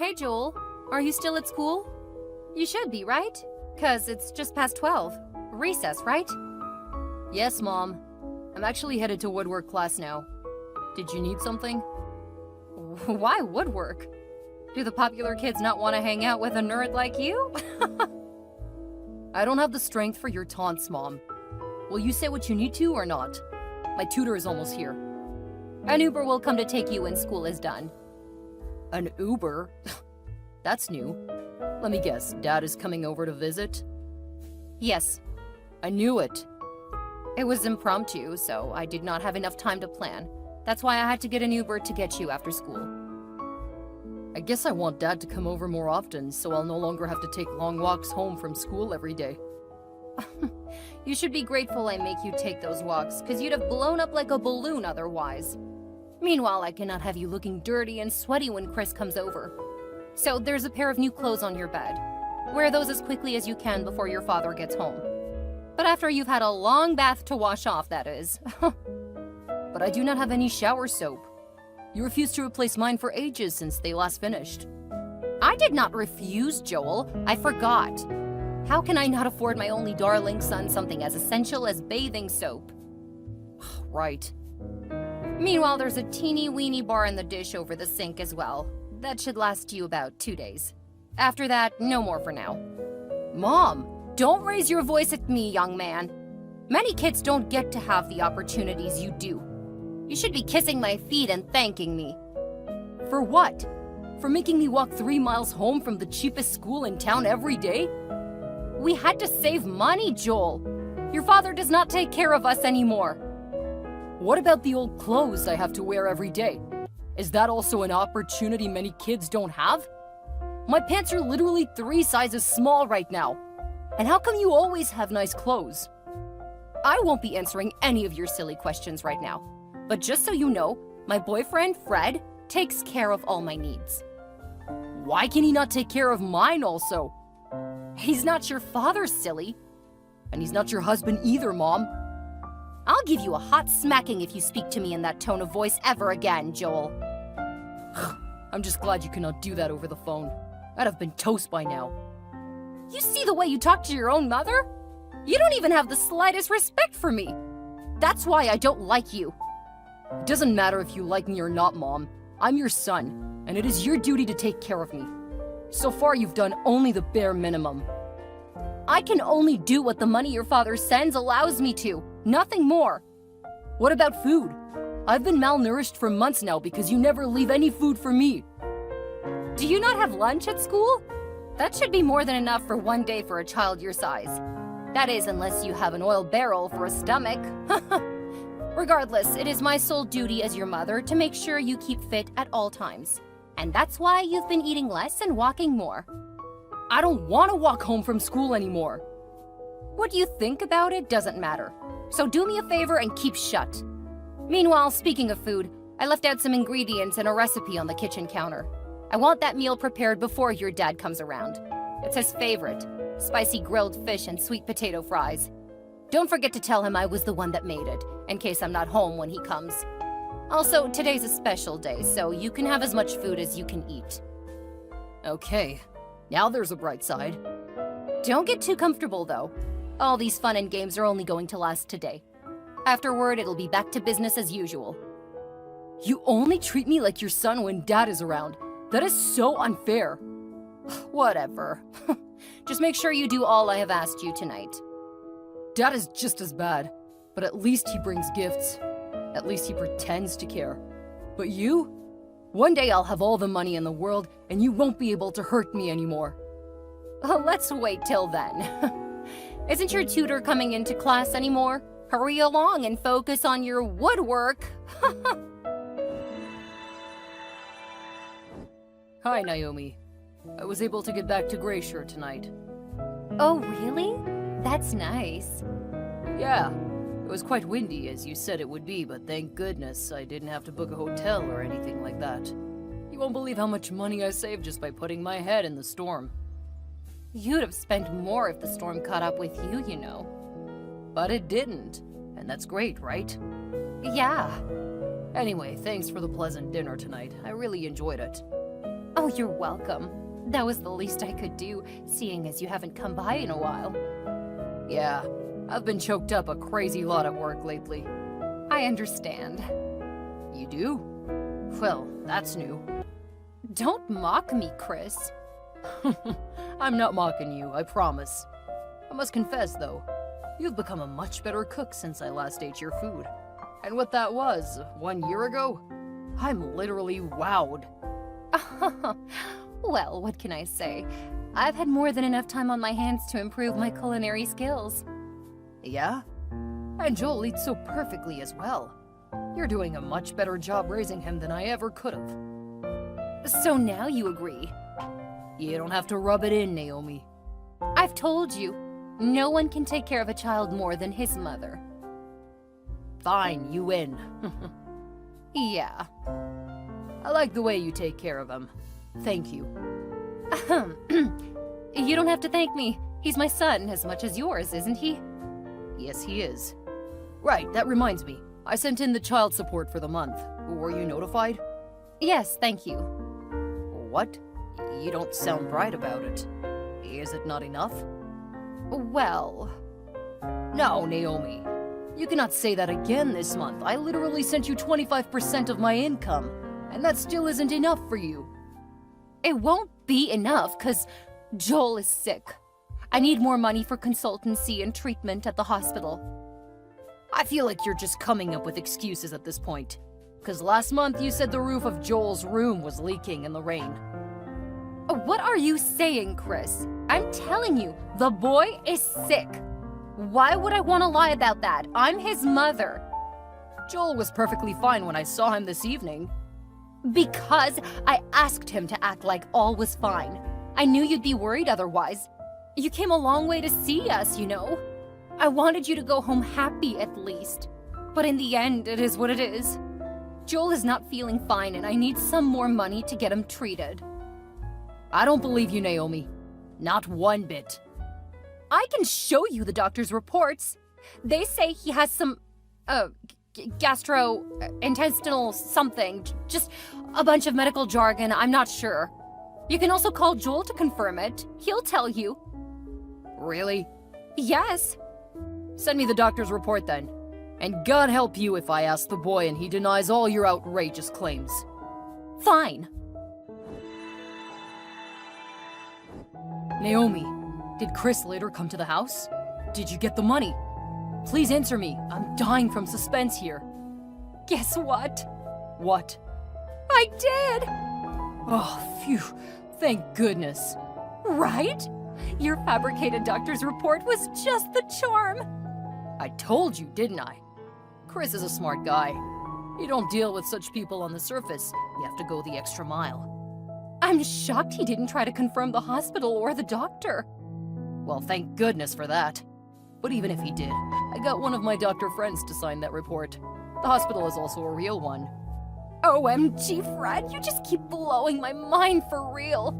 Hey, Joel. Are you still at school? You should be, right? 'Cause it's just past 12. Recess, right? Yes, Mom. I'm actually headed to woodwork class now. Did you need something? Why woodwork? Do the popular kids not want to hang out with a nerd like you? I don't have the strength for your taunts, Mom. Will you say what you need to or not? My tutor is almost here. An Uber will come to take you when school is done. An Uber? That's new. Let me guess, Dad is coming over to visit? Yes. I knew it. It was impromptu, so I did not have enough time to plan. That's why I had to get an Uber to get you after school. I guess I want Dad to come over more often, so I'll no longer have to take long walks home from school every day. You should be grateful I make you take those walks, because you'd have blown up like a balloon otherwise. Meanwhile, I cannot have you looking dirty and sweaty when Chris comes over. So there's a pair of new clothes on your bed. Wear those as quickly as you can before your father gets home. But after you've had a long bath to wash off, that is. But I do not have any shower soap. You refused to replace mine for ages since they last finished. I did not refuse, Joel. I forgot. How can I not afford my only darling son something as essential as bathing soap? Right. Meanwhile, there's a teeny-weeny bar in the dish over the sink as well. That should last you about 2 days. After that, no more for now. Mom, don't raise your voice at me, young man. Many kids don't get to have the opportunities you do. You should be kissing my feet and thanking me. For what? For making me walk 3 miles home from the cheapest school in town every day? We had to save money, Joel. Your father does not take care of us anymore. What about the old clothes I have to wear every day? Is that also an opportunity many kids don't have? My pants are literally 3 sizes small right now. And how come you always have nice clothes? I won't be answering any of your silly questions right now. But just so you know, my boyfriend, Fred, takes care of all my needs. Why can he not take care of mine also? He's not your father, silly. And he's not your husband either, Mom. I'll give you a hot smacking if you speak to me in that tone of voice ever again, Joel. I'm just glad you cannot do that over the phone. I'd have been toast by now. You see the way you talk to your own mother? You don't even have the slightest respect for me. That's why I don't like you. It doesn't matter if you like me or not, Mom. I'm your son, and it is your duty to take care of me. So far, you've done only the bare minimum. I can only do what the money your father sends allows me to. Nothing more. What about food? I've been malnourished for months now because you never leave any food for me. Do you not have lunch at school? That should be more than enough for 1 day for a child your size. That is, unless you have an oil barrel for a stomach. Regardless, it is my sole duty as your mother to make sure you keep fit at all times. And that's why you've been eating less and walking more. I don't want to walk home from school anymore. What you think about it doesn't matter. So do me a favor and keep shut. Meanwhile, speaking of food, I left out some ingredients and a recipe on the kitchen counter. I want that meal prepared before your dad comes around. It's his favorite: spicy grilled fish and sweet potato fries. Don't forget to tell him I was the one that made it, in case I'm not home when he comes. Also, today's a special day, so you can have as much food as you can eat. Okay, now there's a bright side. Don't get too comfortable, though. All these fun and games are only going to last today. Afterward, it'll be back to business as usual. You only treat me like your son when Dad is around. That is so unfair. Whatever. Just make sure you do all I have asked you tonight. Dad is just as bad, but at least he brings gifts. At least he pretends to care. But you? One day I'll have all the money in the world, and you won't be able to hurt me anymore. Let's wait till then. Isn't your tutor coming into class anymore? Hurry along and focus on your woodwork. Hi, Naomi. I was able to get back to Glacier tonight. Oh, really? That's nice. Yeah, it was quite windy, as you said it would be, but thank goodness I didn't have to book a hotel or anything like that. You won't believe how much money I saved just by putting my head in the storm. You'd have spent more if the storm caught up with you, you know. But it didn't, and that's great, right? Yeah. Anyway, thanks for the pleasant dinner tonight. I really enjoyed it. Oh, you're welcome. That was the least I could do, seeing as you haven't come by in a while. Yeah, I've been choked up a crazy lot at work lately. I understand. You do? Well, that's new. Don't mock me, Chris. I'm not mocking you, I promise. I must confess, though, you've become a much better cook since I last ate your food. And what that was, 1 year ago? I'm literally wowed. Well, what can I say? I've had more than enough time on my hands to improve my culinary skills. Yeah? And Joel eats so perfectly as well. You're doing a much better job raising him than I ever could have. So now you agree? You don't have to rub it in, Naomi. I've told you, no one can take care of a child more than his mother. Fine, you win. Yeah. I like the way you take care of him. Thank you. You don't have to thank me. He's my son as much as yours, isn't he? Yes, he is. Right, that reminds me. I sent in the child support for the month. Were you notified? Yes, thank you. What? You don't sound bright about it. Is it not enough? Well... No, Naomi. You cannot say that again this month. I literally sent you 25% of my income, and that still isn't enough for you. It won't be enough, 'cause Joel is sick. I need more money for consultancy and treatment at the hospital. I feel like you're just coming up with excuses at this point. 'Cause last month you said the roof of Joel's room was leaking in the rain. What are you saying, Chris? I'm telling you, the boy is sick. Why would I want to lie about that? I'm his mother. Joel was perfectly fine when I saw him this evening. Because I asked him to act like all was fine. I knew you'd be worried otherwise. You came a long way to see us, you know. I wanted you to go home happy at least. But in the end, it is what it is. Joel is not feeling fine and I need some more money to get him treated. I don't believe you, Naomi. Not one bit. I can show you the doctor's reports. They say he has some, gastrointestinal something. Just a bunch of medical jargon, I'm not sure. You can also call Joel to confirm it. He'll tell you. Really? Yes. Send me the doctor's report then. And God help you if I ask the boy and he denies all your outrageous claims. Fine. Naomi, did Chris later come to the house? Did you get the money? Please answer me. I'm dying from suspense here. Guess what? What? I did! Oh, phew. Thank goodness. Right? Your fabricated doctor's report was just the charm. I told you, didn't I? Chris is a smart guy. You don't deal with such people on the surface. You have to go the extra mile. I'm shocked he didn't try to confirm the hospital or the doctor. Well, thank goodness for that. But even if he did, I got one of my doctor friends to sign that report. The hospital is also a real one. OMG, Fred, you just keep blowing my mind for real.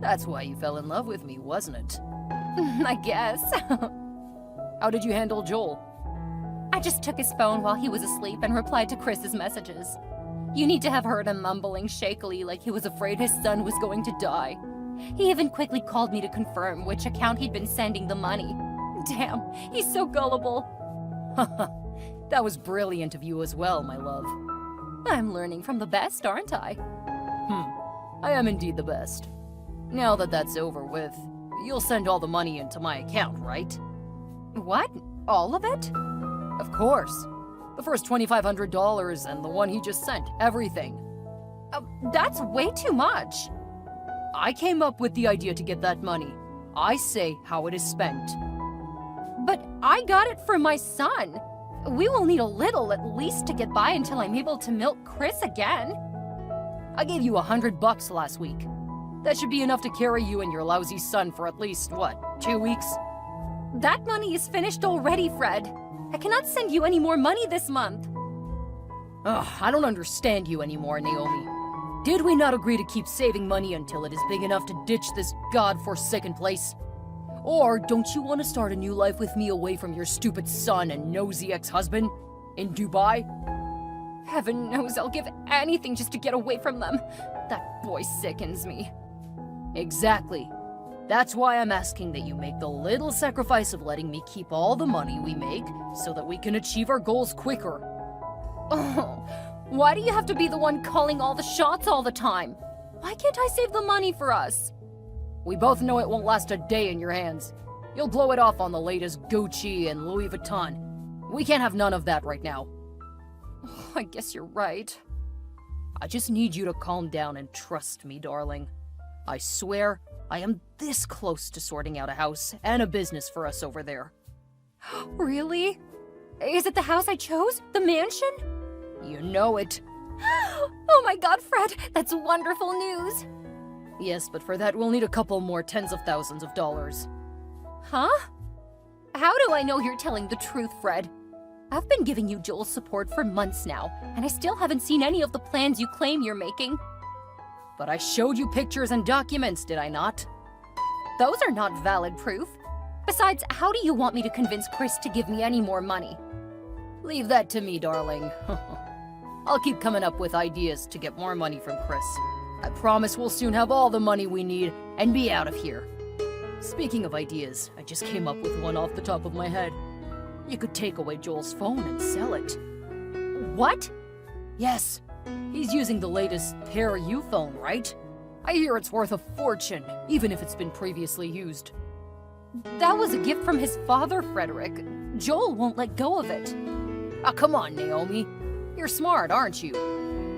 That's why you fell in love with me, wasn't it? I guess. How did you handle Joel? I just took his phone while he was asleep and replied to Chris's messages. You need to have heard him mumbling shakily like he was afraid his son was going to die. He even quickly called me to confirm which account he'd been sending the money. Damn, he's so gullible. That was brilliant of you as well, my love. I'm learning from the best, aren't I? I am indeed the best. Now that that's over with, you'll send all the money into my account, right? What? All of it? Of course. The first $2,500 and the one he just sent, everything. That's way too much. I came up with the idea to get that money. I say how it is spent. But I got it for my son. We will need a little at least to get by until I'm able to milk Chris again. I gave you $100 last week. That should be enough to carry you and your lousy son for at least, 2 weeks? That money is finished already, Fred. I cannot send you any more money this month. Ugh, I don't understand you anymore, Naomi. Did we not agree to keep saving money until it is big enough to ditch this god-forsaken place? Or don't you want to start a new life with me away from your stupid son and nosy ex-husband? In Dubai? Heaven knows I'll give anything just to get away from them. That boy sickens me. Exactly. That's why I'm asking that you make the little sacrifice of letting me keep all the money we make so that we can achieve our goals quicker. Oh, why do you have to be the one calling all the shots all the time? Why can't I save the money for us? We both know it won't last a day in your hands. You'll blow it off on the latest Gucci and Louis Vuitton. We can't have none of that right now. Oh, I guess you're right. I just need you to calm down and trust me, darling. I swear, I am this close to sorting out a house and a business for us over there. Really? Is it the house I chose? The mansion? You know it. Oh my god, Fred, that's wonderful news. Yes, but for that we'll need a couple more tens of thousands of dollars. Huh? How do I know you're telling the truth, Fred? I've been giving you Joel's support for months now, and I still haven't seen any of the plans you claim you're making. But I showed you pictures and documents, did I not? Those are not valid proof. Besides, how do you want me to convince Chris to give me any more money? Leave that to me, darling. I'll keep coming up with ideas to get more money from Chris. I promise we'll soon have all the money we need and be out of here. Speaking of ideas, I just came up with one off the top of my head. You could take away Joel's phone and sell it. What? Yes. He's using the latest Pair U phone, right? I hear it's worth a fortune, even if it's been previously used. That was a gift from his father, Frederick. Joel won't let go of it. Ah, come on, Naomi. You're smart, aren't you?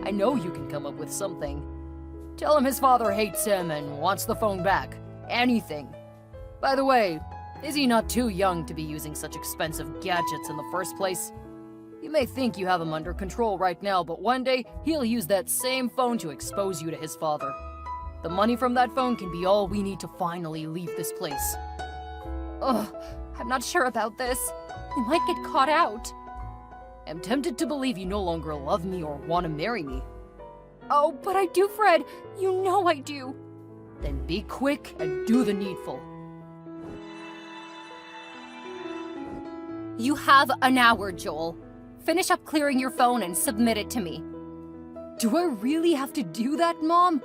I know you can come up with something. Tell him his father hates him and wants the phone back. Anything. By the way, is he not too young to be using such expensive gadgets in the first place? You may think you have him under control right now, but one day he'll use that same phone to expose you to his father. The money from that phone can be all we need to finally leave this place. Ugh, I'm not sure about this. We might get caught out. I'm tempted to believe you no longer love me or want to marry me. Oh, but I do, Fred. You know I do. Then be quick and do the needful. You have an hour, Joel. Finish up clearing your phone and submit it to me. Do I really have to do that, Mom?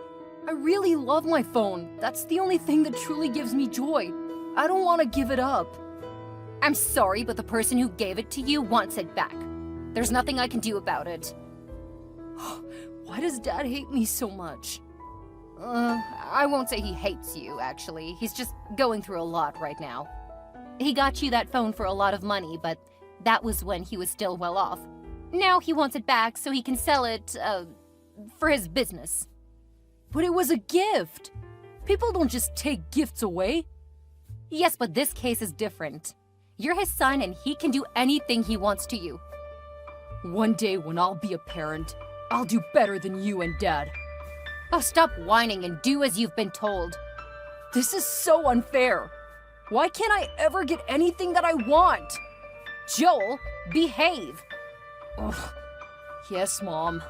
I really love my phone. That's the only thing that truly gives me joy. I don't want to give it up. I'm sorry, but the person who gave it to you wants it back. There's nothing I can do about it. Why does Dad hate me so much? I won't say he hates you, actually. He's just going through a lot right now. He got you that phone for a lot of money, but that was when he was still well off. Now he wants it back so he can sell it, for his business. But it was a gift! People don't just take gifts away. Yes, but this case is different. You're his son and he can do anything he wants to you. One day when I'll be a parent, I'll do better than you and Dad. Oh, stop whining and do as you've been told. This is so unfair. Why can't I ever get anything that I want? Joel, behave. Ugh. Yes, Mom.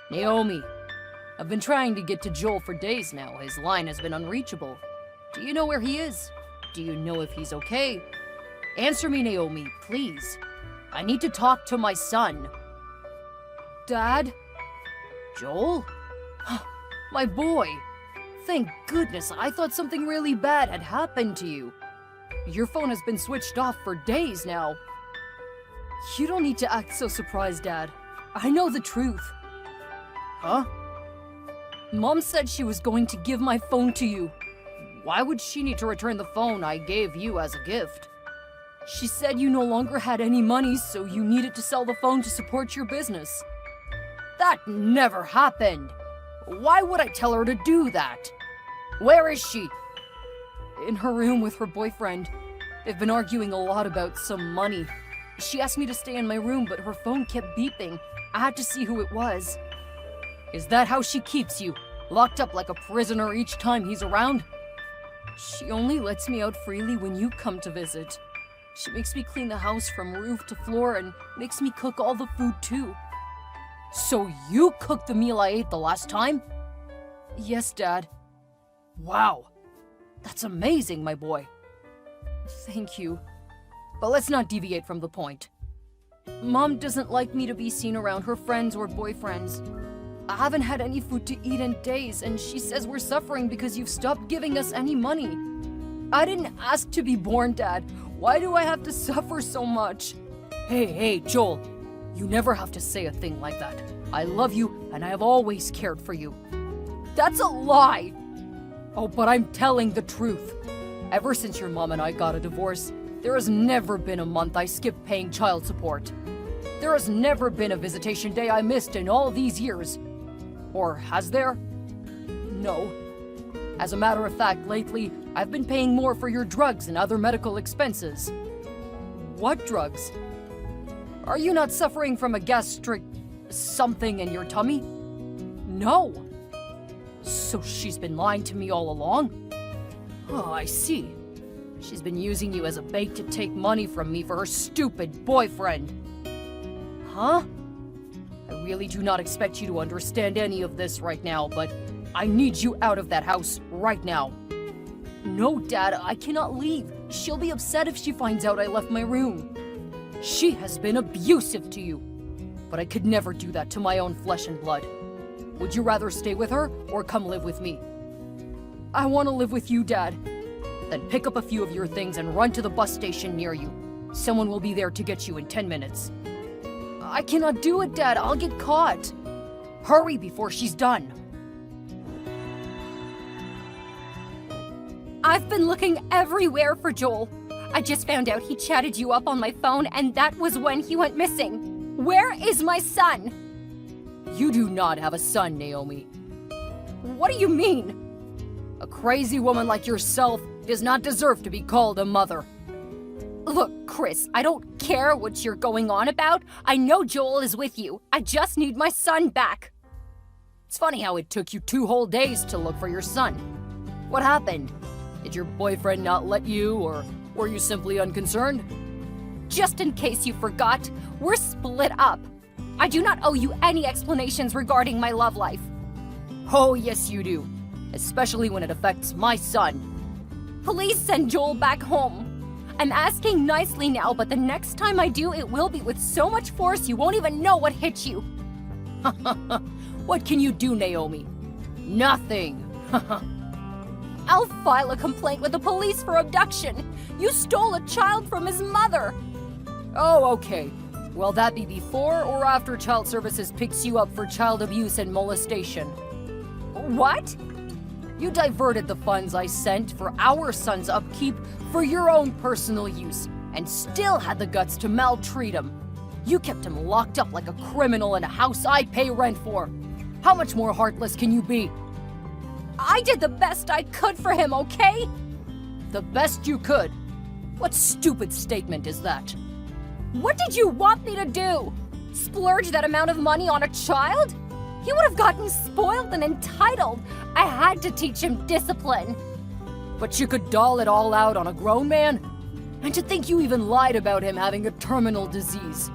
Naomi, I've been trying to get to Joel for days now. His line has been unreachable. Do you know where he is? Do you know if he's okay? Answer me, Naomi, please. I need to talk to my son. Dad? Joel? My boy. Thank goodness, I thought something really bad had happened to you. Your phone has been switched off for days now. You don't need to act so surprised, Dad. I know the truth. Huh? Mom said she was going to give my phone to you. Why would she need to return the phone I gave you as a gift? She said you no longer had any money, so you needed to sell the phone to support your business. That never happened. Why would I tell her to do that? Where is she? In her room with her boyfriend. They've been arguing a lot about some money. She asked me to stay in my room, but her phone kept beeping. I had to see who it was. Is that how she keeps you? Locked up like a prisoner each time he's around? She only lets me out freely when you come to visit. She makes me clean the house from roof to floor and makes me cook all the food too. So you cooked the meal I ate the last time? Yes, Dad. Wow. That's amazing, my boy. Thank you. But let's not deviate from the point. Mom doesn't like me to be seen around her friends or boyfriends. I haven't had any food to eat in days, and she says we're suffering because you've stopped giving us any money. I didn't ask to be born, Dad. Why do I have to suffer so much? Hey, Joel. You never have to say a thing like that. I love you, and I have always cared for you. That's a lie! Oh, but I'm telling the truth. Ever since your mom and I got a divorce, there has never been a month I skipped paying child support. There has never been a visitation day I missed in all these years. Or has there? No. As a matter of fact, lately, I've been paying more for your drugs and other medical expenses. What drugs? Are you not suffering from a gastric something in your tummy? No. So she's been lying to me all along? Oh, I see. She's been using you as a bait to take money from me for her stupid boyfriend. Huh? I really do not expect you to understand any of this right now, but I need you out of that house right now. No, Dad, I cannot leave. She'll be upset if she finds out I left my room. She has been abusive to you, but I could never do that to my own flesh and blood. Would you rather stay with her or come live with me? I want to live with you, Dad. Then pick up a few of your things and run to the bus station near you. Someone will be there to get you in 10 minutes. I cannot do it, Dad. I'll get caught. Hurry before she's done. I've been looking everywhere for Joel. I just found out he chatted you up on my phone, and that was when he went missing. Where is my son? You do not have a son, Naomi. What do you mean? A crazy woman like yourself does not deserve to be called a mother. Look, Chris, I don't care what you're going on about. I know Joel is with you. I just need my son back. It's funny how it took you 2 whole days to look for your son. What happened? Did your boyfriend not let you, or were you simply unconcerned? Just in case you forgot, we're split up. I do not owe you any explanations regarding my love life. Oh, yes you do. Especially when it affects my son. Please send Joel back home. I'm asking nicely now, but the next time I do, it will be with so much force you won't even know what hit you. What can you do, Naomi? Nothing. I'll file a complaint with the police for abduction. You stole a child from his mother. Oh, okay. Will that be before or after Child Services picks you up for child abuse and molestation? What? You diverted the funds I sent for our son's upkeep for your own personal use, and still had the guts to maltreat him. You kept him locked up like a criminal in a house I pay rent for. How much more heartless can you be? I did the best I could for him, okay? The best you could? What stupid statement is that? What did you want me to do? Splurge that amount of money on a child? He would have gotten spoiled and entitled. I had to teach him discipline. But you could doll it all out on a grown man? And to think you even lied about him having a terminal disease.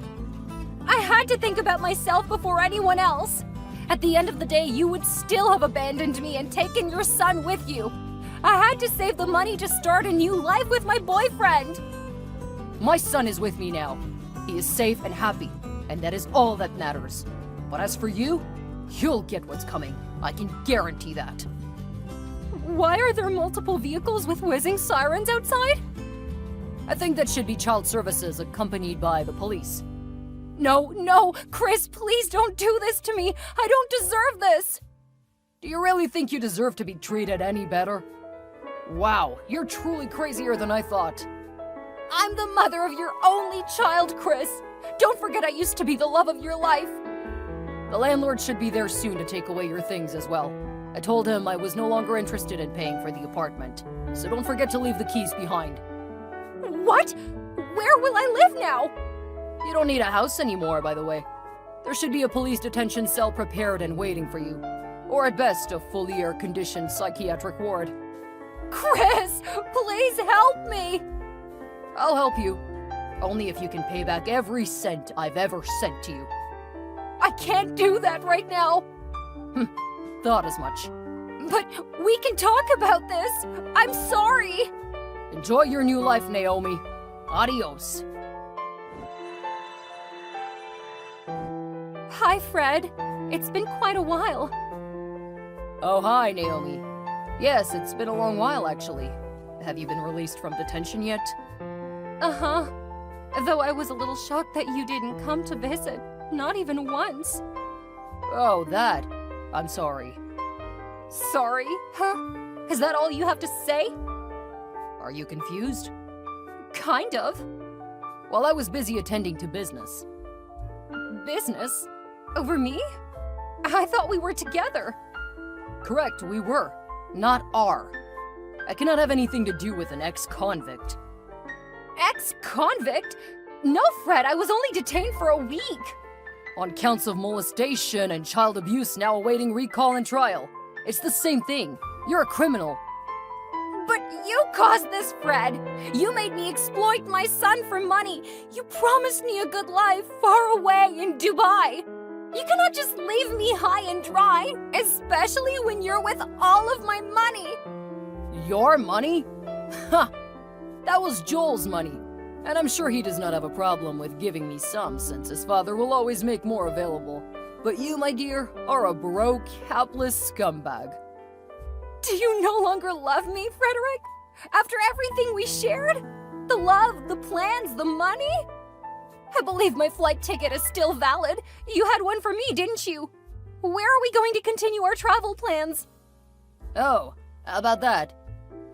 I had to think about myself before anyone else. At the end of the day, you would still have abandoned me and taken your son with you. I had to save the money to start a new life with my boyfriend. My son is with me now. He is safe and happy, and that is all that matters. But as for you, you'll get what's coming. I can guarantee that. Why are there multiple vehicles with whizzing sirens outside? I think that should be Child Services accompanied by the police. No, Chris, please don't do this to me. I don't deserve this. Do you really think you deserve to be treated any better? Wow, you're truly crazier than I thought. I'm the mother of your only child, Chris. Don't forget I used to be the love of your life. The landlord should be there soon to take away your things as well. I told him I was no longer interested in paying for the apartment, so don't forget to leave the keys behind. What? Where will I live now? You don't need a house anymore, by the way. There should be a police detention cell prepared and waiting for you. Or at best, a fully air-conditioned psychiatric ward. Chris, please help me! I'll help you. Only if you can pay back every cent I've ever sent to you. I can't do that right now. Thought as much. But we can talk about this. I'm sorry. Enjoy your new life, Naomi. Adios. Hi, Fred. It's been quite a while. Oh, hi, Naomi. Yes, it's been a long while, actually. Have you been released from detention yet? Uh-huh. Though I was a little shocked that you didn't come to visit. Not even once. Oh, that. I'm sorry. Sorry? Huh? Is that all you have to say? Are you confused? Kind of. Well, I was busy attending to business. Business? Over me? I thought we were together. Correct, we were. Not are. I cannot have anything to do with an ex-convict. Ex-convict? No, Fred, I was only detained for a week. On counts of molestation and child abuse now awaiting recall and trial. It's the same thing. You're a criminal. But you caused this, Fred. You made me exploit my son for money. You promised me a good life far away in Dubai. You cannot just leave me high and dry, especially when you're with all of my money. Your money? Ha! That was Joel's money. And I'm sure he does not have a problem with giving me some, since his father will always make more available. But you, my dear, are a broke, hapless scumbag. Do you no longer love me, Frederick? After everything we shared? The love, the plans, the money? I believe my flight ticket is still valid. You had one for me, didn't you? Where are we going to continue our travel plans? Oh, about that.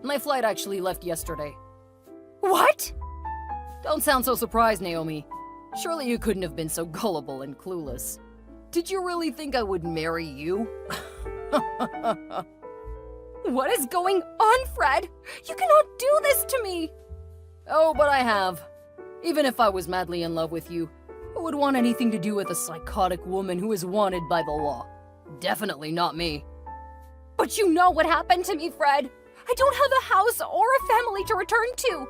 My flight actually left yesterday. What? Don't sound so surprised, Naomi. Surely you couldn't have been so gullible and clueless. Did you really think I would marry you? What is going on, Fred? You cannot do this to me! Oh, but I have. Even if I was madly in love with you, who would want anything to do with a psychotic woman who is wanted by the law? Definitely not me. But you know what happened to me, Fred. I don't have a house or a family to return to.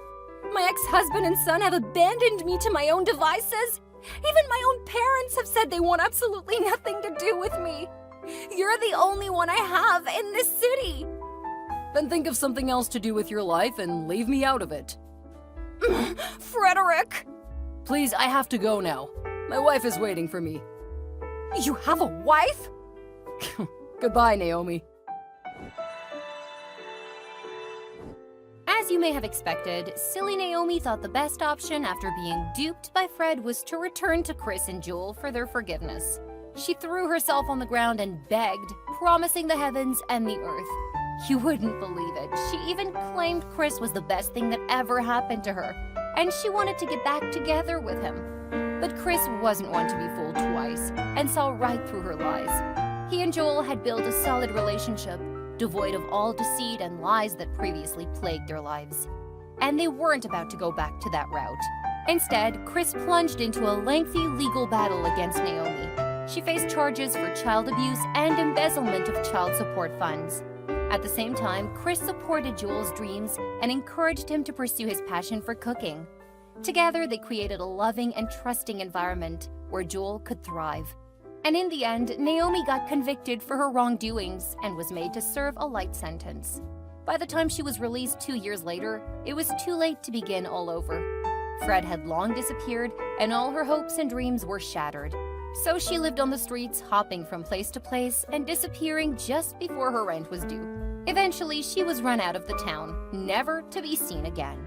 My ex-husband and son have abandoned me to my own devices. Even my own parents have said they want absolutely nothing to do with me. You're the only one I have in this city. Then think of something else to do with your life and leave me out of it. Frederick! Please, I have to go now. My wife is waiting for me. You have a wife? Goodbye, Naomi. As you may have expected, silly Naomi thought the best option after being duped by Fred was to return to Chris and Joel for their forgiveness. She threw herself on the ground and begged, promising the heavens and the earth. You wouldn't believe it. She even claimed Chris was the best thing that ever happened to her, and she wanted to get back together with him. But Chris wasn't one to be fooled twice, and saw right through her lies. He and Joel had built a solid relationship, devoid of all deceit and lies that previously plagued their lives. And they weren't about to go back to that route. Instead, Chris plunged into a lengthy legal battle against Naomi. She faced charges for child abuse and embezzlement of child support funds. At the same time, Chris supported Joel's dreams and encouraged him to pursue his passion for cooking. Together, they created a loving and trusting environment where Joel could thrive. And in the end, Naomi got convicted for her wrongdoings and was made to serve a light sentence. By the time she was released 2 years later, it was too late to begin all over. Fred had long disappeared, and all her hopes and dreams were shattered. So she lived on the streets, hopping from place to place and disappearing just before her rent was due. Eventually, she was run out of the town, never to be seen again.